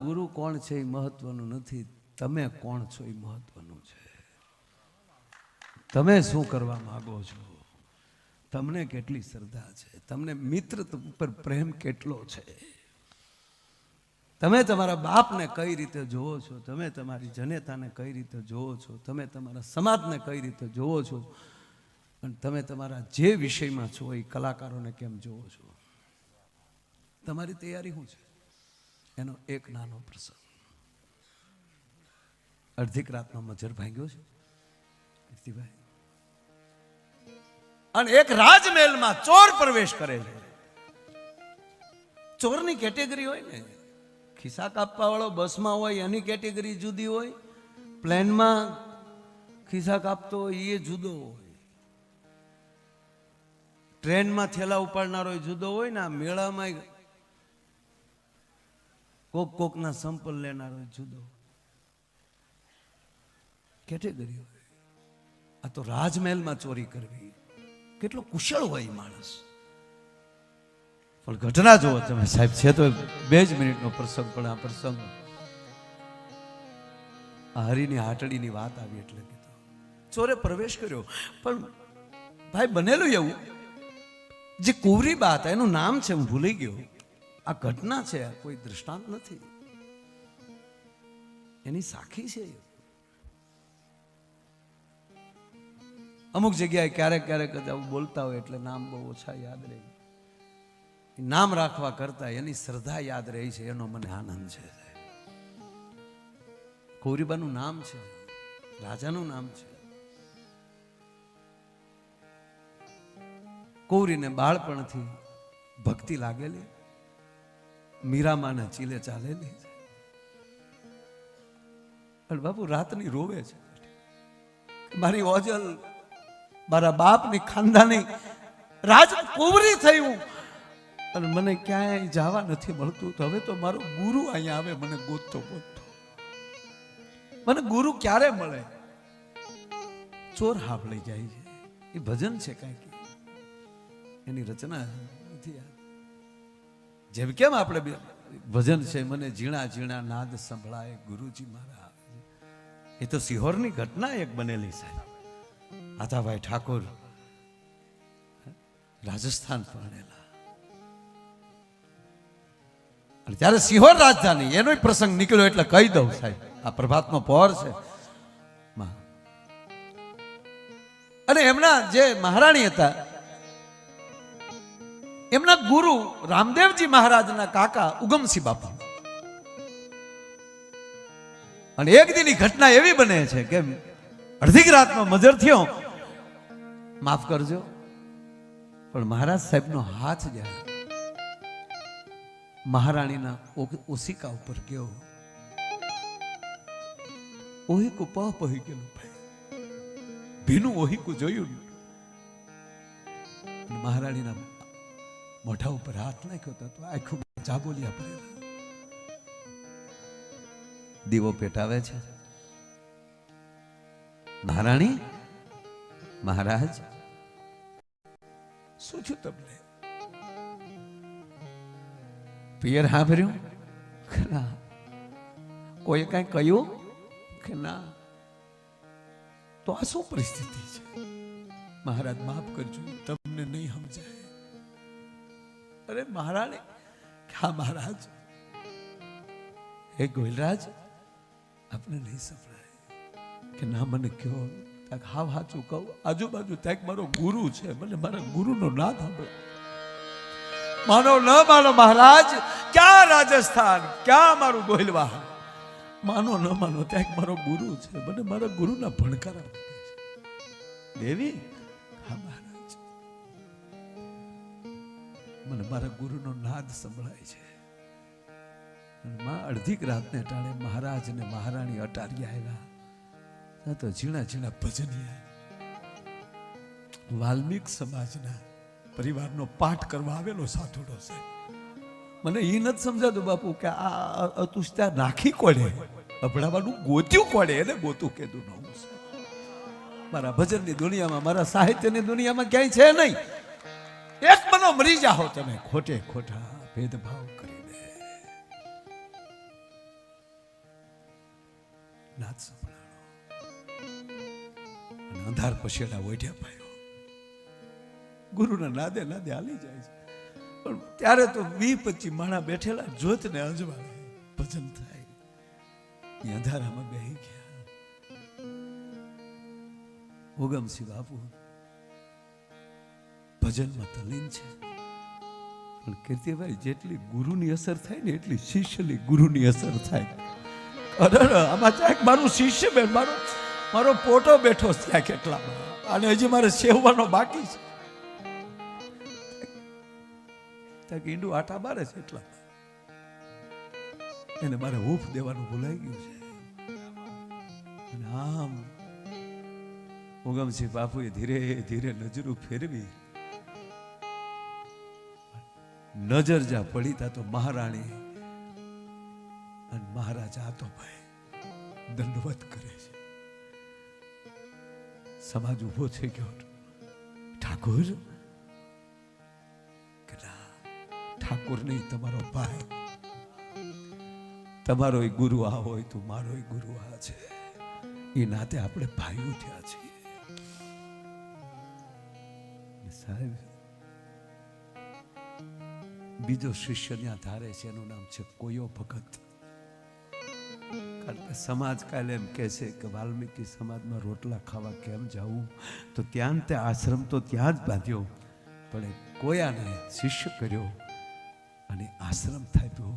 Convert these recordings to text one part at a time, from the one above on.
ગુરુ કોણ છે એ મહત્વનું નથી, તમે કોણ છો એ મહત્વનું છે. તમે શું કરવા માંગો છો, તમને કેટલી શ્રદ્ધા છે, તમને મિત્ર ઉપર પ્રેમ કેટલો છે, તમે તમારા બાપને કઈ રીતે જોવો છો, તમે તમારી જનેતાને કઈ રીતે જોવો છો, તમે તમારા સમાજને કઈ રીતે જોવો છો, અને તમે તમારા જે વિષયમાં છો એ કલાકારોને કેમ જોવો છો, તમારી તૈયારી શું છે. એનો એક નાનો પ્રસંગ. અડધીક રાતનો મજર ભાંગ્યો છે કીર્તિભાઈ, અને એક રાજમહેલમાં ચોર પ્રવેશ કરે છે. ચોરની કેટેગરી હોય ને, ખિસ્સા કાપવા વાળો બસમાં હોય એની કેટેગરી જુદી હોય, પ્લેનમાં ખિસ્સા કાપતો હોય એ જુદો હોય, ટ્રેનમાં થેલા ઉપાડનારો જુદો હોય ને, આ મેળામાં કોકના સંપલ લેનારો જુદો કેટેગરી હોય. આ તો રાજમહેલમાં ચોરી કરવી કેટલો કુશળ હોય માણસ. પણ ઘટના જુઓ તમે સાહેબ, છે તો 2 જ મિનિટનો પ્રસંગ, પણ આ પ્રસંગ આ હરિની હાટડીની વાત આવી એટલે કીધું. ચોરે પ્રવેશ કર્યો, પણ ભાઈ બનેલું એવું જે કુંવરી બાત, એનું નામ છે હું ભૂલી ગયો. આ ઘટના છે, કોઈ દૃષ્ટાંત નથી, એની સાખી છે. અમુક જગ્યાએ ક્યારેક ક્યારેક આવું બોલતા હોય એટલે નામ બહુ ઓછા યાદ રહે. નામ રાખવા કરતા એની શ્રદ્ધા યાદ રહી છે, એનો મને આનંદ છે. કૌરીબાનું નામ છે, રાજાનું નામ છે. કૌરીને બાળપણથી ભક્તિ લાગેલી, મીરામાના ચીલે ચાલેલી છે. પણ બાપુ રાતની રોવે છે, મારી ઓજલ મારા બાપની ખાનદાની રાજકુંવરી થયું અને મને ક્યાંય જવા નથી મળતું. તો હવે તો મારો ગુરુ અહીંયા આવે, મને ગોતતો ગોતતો. મને ગુરુ ક્યારે મળે? ચોર હાફ લઈ જાય છે. એ ભજન છે કાંઈક, એની રચના નથી. જેમ કેમ આપણે ભજન છે, મને ઝીણા ઝીણા નાદ સંભળાય ગુરુજી મારા. એ તો સિહોરની ઘટના એક બનેલી છે. આથાભાઈ ઠાકોર રાજસ્થાન પરણેલા, અને ત્યારે સિહોર રાજધાની એનો પ્રસંગ નીકળ્યો એટલે કહી દઉં સાહેબ, આ પ્રભાતનો પહોર છે. અને એમના જે મહારાણી હતા, એમના ગુરુ રામદેવજી મહારાજના કાકા ઉગમસિંહ બાપા. અને એક દીની ઘટના એવી બને છે કે અડધીક રાતનો મજર થયો, માફ કરજો, પણ મહારાજ સાહેબનો હાથ જાય મહારાણીના ઓશિકા ઉપર ગયો. ઓહીકું પહી ગયેલું ભાઈ, ભીનું ઓહીકું જોયું. મહારાણીના મોઢા ઉપર હાથ નાખ્યો તો આખું જાબોલિયા ભરેલા. દીવો પેટાવે છે. મહારાણી, મહારાજ શું થયું તમને? પિયર સાંભળ્યું કે ના? કોઈ કઈ કહ્યું કે ના? તો આ શું પરિસ્થિતિ છે? મહારાજ માફ કરજો, તમને નહીં સમજાય. અરે મહારાણી, હા મહારાજ. હે ગોયલરાજ, આપને નહીં સંભળાય કે ના? મને કયો. હાવ સાચું કહું, આજુબાજુ ત્યાં મારો ગુરુ છે, મને મારા ગુરુનો નાદ સાંભળો. માનો ન માનો મહારાજ, ક્યાં રાજસ્થાન, ક્યાં મારું ગોયલવા, માનો ન માનો ત્યાં મારો ગુરુ છે, મને મારા ગુરુના ભણકારા છે. દેવી, હા મહારાજ, મને મારા ગુરુનો નાદ સંભળાય છે. માં અડધીક રાતને ટાણે મહારાજ ને મહારાણી અટારિયા આવ્યા. તો ઝીણા ઝીણા ભજનિયા વાલ્મીક સમાજના પરિવારનો પાઠ કરવા આવેલો સાધુડો છે. મને એ નથી સમજાતું બાપુ કે આ અતુષ્ટા નાખી કોડે, અભડાવાનું ગોત્યું કોડે, એને ગોતું કીધું ન હું. મારા ભજનની દુનિયામાં, મારા સાહિત્યની દુનિયામાં ક્યાંય છે નહીં. એક બનો મરી જાઓ તમે ખોટે ખોટા ભેદભાવ કરીને. નાદ સંભળાણો અને અંધાર પછેડા ઓઢ્યા પાયો. ગુરુના નાદે નાદે હાલી જાય છે. પણ ત્યારે તો 20-25 માણા બેઠેલા જોતને અજવાળે ભજન થાય. એ અંધારામાં બેહી ગયા. ઉગમસિંહ બાપુ ભજનમાં તલ્લીન છે. પણ કીર્તિભાઈ જેટલી ગુરુની અસર થાય ને એટલી શિષ્યની ગુરુની અસર થાય. અરે આમાં ચાક મારું શિષ્ય બેન મારો પોટો બેઠો ત્યાં કેટલામાં અને હજી મારે સેવવાનો બાકી છે. ત્યાં ઈંડું આટા મારે છે એટલા એને મારે હૂફ દેવાનું ભૂલાઈ ગયું છે. અને આમ ઉગમસિંહ બાપુએ ધીરે ધીરે નજરું ફેરવી. નજર જ્યાં પડી તા તો મહારાણી અને મહારાજા આ તો ભાઈ દંડવત કરે છે. સમાજ ઉભો થઈ ગયો. ઠાકોર કે ના, ઠાકોર નહીં, તમારો ભાઈ, તમારો ગુરુ આ હોય તો મારો ગુરુ આ છે. એ નાતે આપણે ભાઈઓ થયા છીએ. સાહેબ બીજો શિષ્ય ત્યાં ધારે છે, એનું નામ છે કોયો ભગત. કારણ કે સમાજ કાલે એમ કહે છે કે વાલ્મીકી સમાજમાં રોટલા ખાવા કેમ જવું, તો ત્યાં તે આશ્રમ તો ત્યાં જ બાંધ્યો, પણ એ કોયાને શિષ્ય કર્યો અને આશ્રમ થાપ્યો.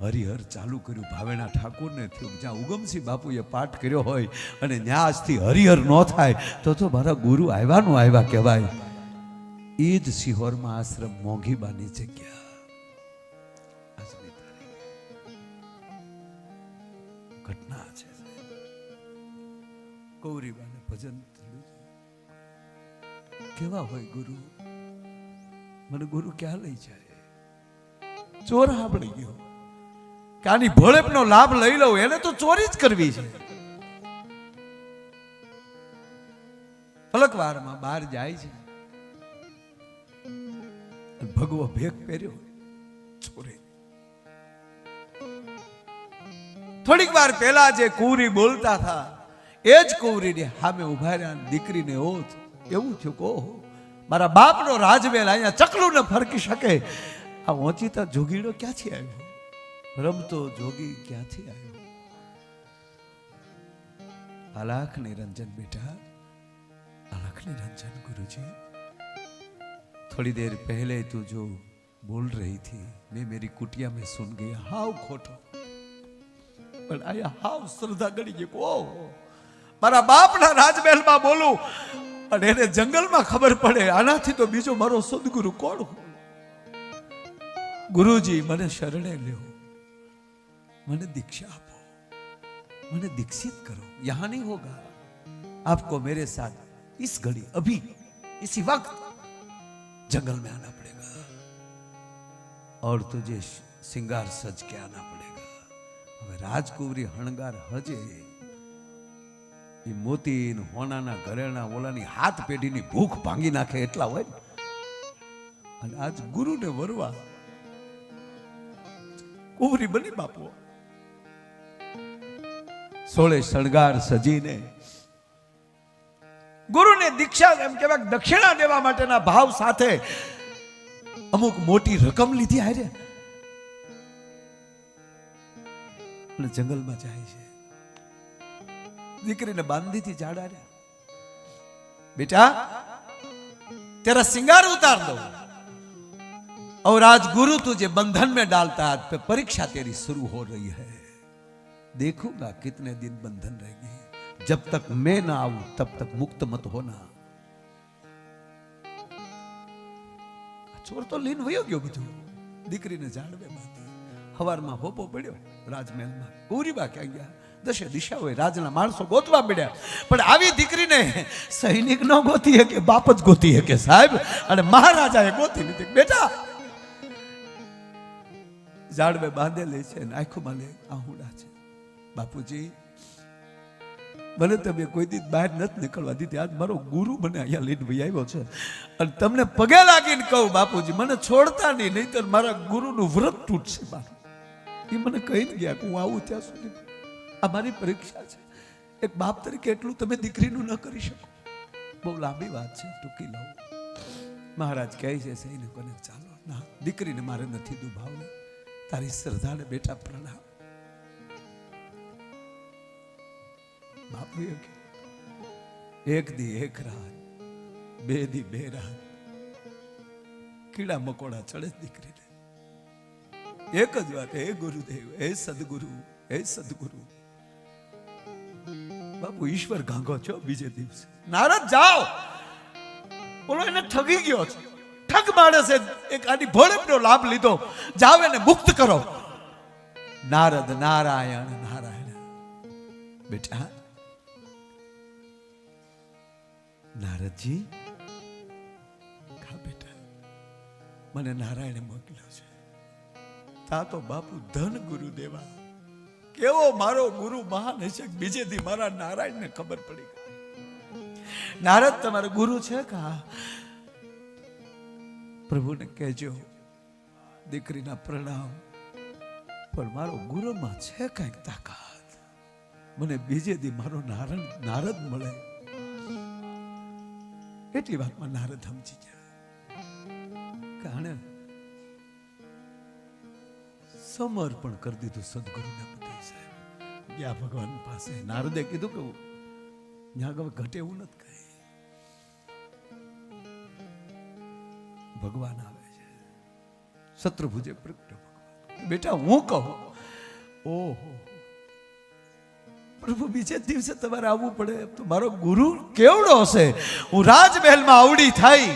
હરિહર ચાલુ કર્યું. ભાવેણા ઠાકોરને થયું જ્યાં ઉગમસિંહ બાપુએ પાઠ કર્યો હોય અને ત્યાં આજથી હરિહર ન થાય તો મારા ગુરુ આવ્યાનું આવ્યા કહેવાય. એ જ સિહોરમાં આશ્રમ મોંઘીબાની જગ્યા. ઘટના છે. ગૌરીબાને ભજન કેવા હોય ગુરુ, મને ગુરુ ક્યાં લઈ જાય? ચોર સાંભળી ગયો કે આની ભોળેપનો લાભ લઈ લઉં, એને તો ચોરી જ કરવી છે. પલકવારમાં બહાર જાય છે. ભગવો ભેગ પહેર્યો ચોરે. થોડીક વાર પહેલા જે કુંવરી બોલતા હતા એ જ કુંવરીને સામે ઉભા રહ્યા. દીકરીને ઓથ એવું થયું કે ઓહો, મારા બાપનો રાજમહેલ અહીંયા ચકલું ન ફરકી શકે. આ ઓચિતા જોગીડો ક્યાંથી આવ્યો? રમતો જોગી ક્યાંથી આવ્યો? અલાખ નિરંજન બેટા, અલાખ નિરंजन गुरुजी, थोड़ी देर पहले तू जो बोल रही थी मैं मेरी कुटिया में सुन गया. हाउ खोटो, पर आया हाउ श्रद्धा गणी गई. को मारा बापना राजमहल में बोलूं અને એને જંગલમાં ખબર પડે આનાથી તો બીજો મારો સદગુરુ કોણ? ગુરુજી મને શરણે લ્યો, મને दीक्षा આપો, મને दीक्षित करो. यहाँ नहीं होगा, आपको मेरे साथ इस घड़ी अभी इसी वक्त जंगल में आना पड़ेगा और तुझे श्रृंगार सज के आना पड़ेगा. હવે રાજકુંવરી હણગાર હજે એ મોતી હોનાના ઘરેણા ઓલાની હાથ પેઢીની ભૂખ ભાંગી નાખે એટલા હોય. અને આજ ગુરુને વરવા કુંવરી બની બાપુ. સોળે શણગાર સજીને ગુરુને દીક્ષા એમ કહેવાય દક્ષિણા દેવા માટેના ભાવ સાથે અમુક મોટી રકમ લીધી હારે અને જંગલમાં જાય છે. દીકરીને બાંધીથી જાડા રહ્યા. बेटा तेरा श्रृंगार उतार दो और आज गुरु तुझे बंधन में डालता है. आज पे परीक्षा तेरी शुरू हो रही है. देखूंगा कितने दिन बंधन रहेगी. जब तक मैं ना आऊं तब तक मुक्त मत होना. ચોર તો લીન વયો ગયો બધું. દીકરીને જાળવે બાંધી. હવારમાં હોપો પડ્યો રાજમહેલમાં. ગૌરીબા ક્યાં ગયા? દશે દિશાઓએ રાજના માણસો ગોતવા પડ્યા. પણ આવી દીકરીને સૈનિક ન ગોતી કે બાપ જ ગોતી કે સાહેબ. અને મહારાજાએ ગોતી લીધી. બેટા જાળવે બાંધેલી છે, આંખોમાં લે આહુડા છે. બાપુજી મને તમે કોઈ દી બહાર નથી નીકળવા દીધી. આજ મારો ગુરુ મને અહીંયા લઈને ભાઈ આવ્યો છે અને તમને પગે લાગીને કહું બાપુજી મને છોડતા નહીં, નહીતર મારા ગુરુનું વ્રત તૂટશે. મારું એ મને કહીને ગયા કે હું આવું ત્યાં સુધી આ મારી પરીક્ષા છે. એક બાપ તરીકે એટલું તમે દીકરીનું ન કરી શકો. બહુ લાંબી વાત છે, ટૂંકી લઉં. મહારાજ કહે છે સહીને કોને ચાલો ના, દીકરીને મારે નથી દુભાવવી. તારી શ્રદ્ધાને બેટા પ્રણામ. બાપુએ એક દી એક રાત, બે દી બે રાત કીડા મકોડા ચડે દીકરીને. એક જ વાત, હે ગુરુદેવ, હે સદગુરુ, હે સદગુરુ. બાપુ ઈશ્વર ગાંગો છો. બીજે દિવસે નારદ જાઓ, બોલો એને ઠગી ગયો છે, ઠગ માણસે એક આની ભોળપનો લાભ લીધો, જાવ એને મુક્ત કરો. નારદ નારાયણ નારાયણ. બેટા નારદજી, હા બેટા, મને નારાયણે મોકલ્યો છે. તા તો બાપુ ધન ગુરુ દેવા, કેવો મારો ગુરુ મહાન હશે. બીજે દી મારા નારાયણને ખબર પડી ગઈ. નારદ તમારો ગુરુ છે કા? પ્રભુને કહેજો દીકરીના પ્રણામ, પણ મારો ગુરુમાં છે કઈક તાકાત. મને બીજે દી મારો નારદ મળે. એટલી વાતમાં નારદ સમજી જાય કારણ સમર્પણ કરી દીધું સદગુરુને બધે. સાહેબ ગયા ભગવાન પાસે. નારદે કીધું કે ત્યાં હવે ઘટે એવું નથી કહે. ભગવાન આવે છે, શત્રુભુજે પ્રગટ ભગવાન. બેટા હું કહું, ઓહો પ્રભુ બીજે દિવસે તમારે આવવું પડે. તો મારો ગુરુ કેવડો હશે. હું રાજમહેલમાં આવડી થઈ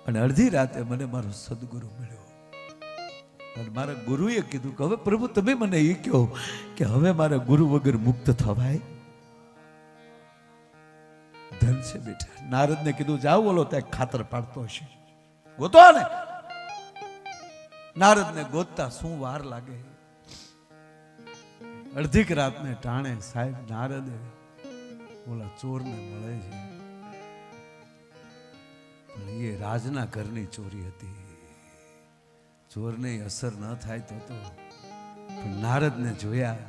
અને અડધી રાતે મને મારો સદગુરુ મળ્યો. અને મારા ગુરુએ કીધું કે હવે પ્રભુ તમે મને એ કહો કે હવે મારા ગુરુ વગર મુક્ત થવાય? ધન છે બેટા. નારદને કીધું જાવ, બોલો ત્યાં ખાતર પાડતો હશે, ગોતો ને. નારદને ગોતતા શું વાર લાગે. અડધીક રાતને ટાણે સાહેબ નારદે ઓલા ચોરને મળે છે. પણ એ રાજના ઘરની ચોરી હતી. ચોરને અસર ન થાય તો પણ નારદને જોયા,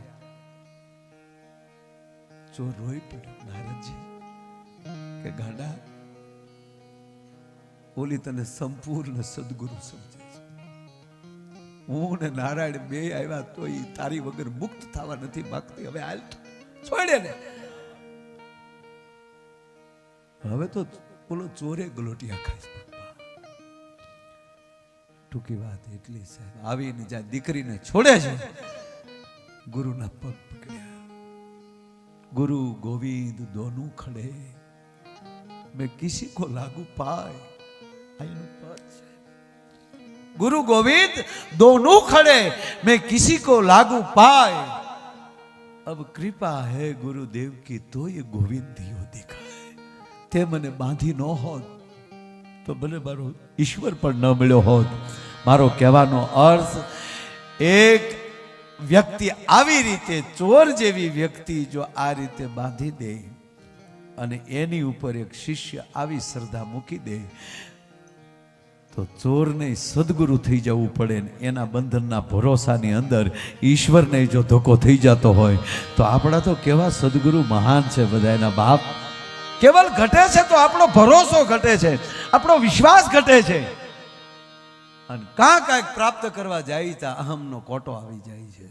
ચોર રોઈ પડ્યો. નારદજી કે ગાંડા, ઓલી તને સંપૂર્ણ સદગુરુ સમજે છે. હું ને નારાયણ બે આવ્યા તો એ તારી વગર મુક્ત થવા નથી માંગતી. હવે હાલ છોડે ને. હવે તો બોલો ચોરે ગલોટિયા ખાય. ટૂંકી વાત એટલી સાહેબ, આવીને જ્યાં દીકરીને છોડે છે, ગુરુના પગ પકડ્યા. ગુરુ ગોવિંદ દોનું ખડે, मैं किसी को लागू पाए. गुरु गोविंद दोनों खड़े, मैं किसी को लागू पाए. अब कृपा है गुरुदेव की तो ये गोविंद दियो दिखाए. ते मने बांधी न होत तो भले मारो ईश्वर पर न मिलो होत. मारो कहेवानो अर्थ, एक व्यक्ति आवी रीते चोर जेवी व्यक्ति जो आ रीते बांधी दे અને એની ઉપર એક શિષ્ય આવી શ્રદ્ધા મૂકી દે તો ચોરને સદગુરુ થઈ જવું પડે. ને એના બંધનના ભરોસાની અંદર ઈશ્વરને જો ધોકો થઈ જતો હોય તો આપણા તો કેવા સદગુરુ મહાન છે. બધા એના બાપ કેવલ ઘટે છે તો આપણો ભરોસો ઘટે છે, આપણો વિશ્વાસ ઘટે છે. અને કાંઈક પ્રાપ્ત કરવા જાય ત્યાં અહમનો કોટો આવી જાય છે.